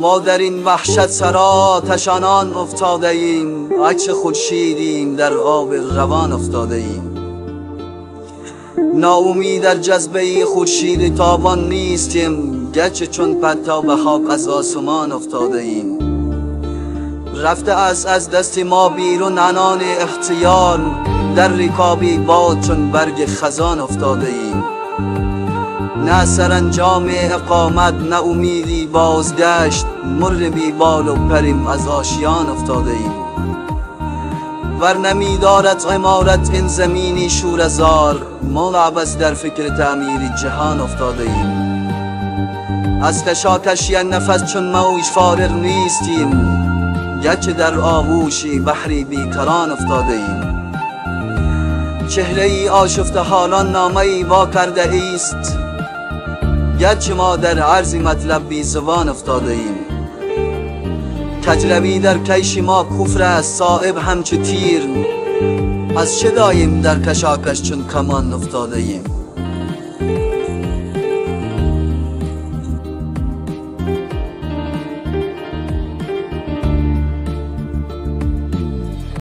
ما در این وحشت سرا تشانان افتاده ایم، عکس خورشیدیم در آب روان افتاده ایم. ناامید در جذبه خورشید تابان نیستیم، گرچه چون پرتو به خاک از آسمان افتاده ایم. رفته از دست ما بیرون عنان اختیار، در رکابی باد چون برگ خزان افتاده ایم. نه سرانجام اقامت نه امیدی بازگشت، مر بی بال و پریم از آشیان افتاده ایم. ور نمی‌دارد عمارت این زمینی شوره‌زار، ملعبس در فکر تعمیر جهان افتاده ایم. از کشاکشی نفس چون موج فارغ نیستیم، گرچه در آغوشی بحری بیکران افتاده ایم. چهره ای آشفته حالان نامه ای وا کرده ایست، گرچه ما در عرض مطلب بی زبان افتاده ایم. کجروی در کیش ما کفر است صایب همچو تیر، از چه دایم در کشاکش چون کمان افتاده ایم.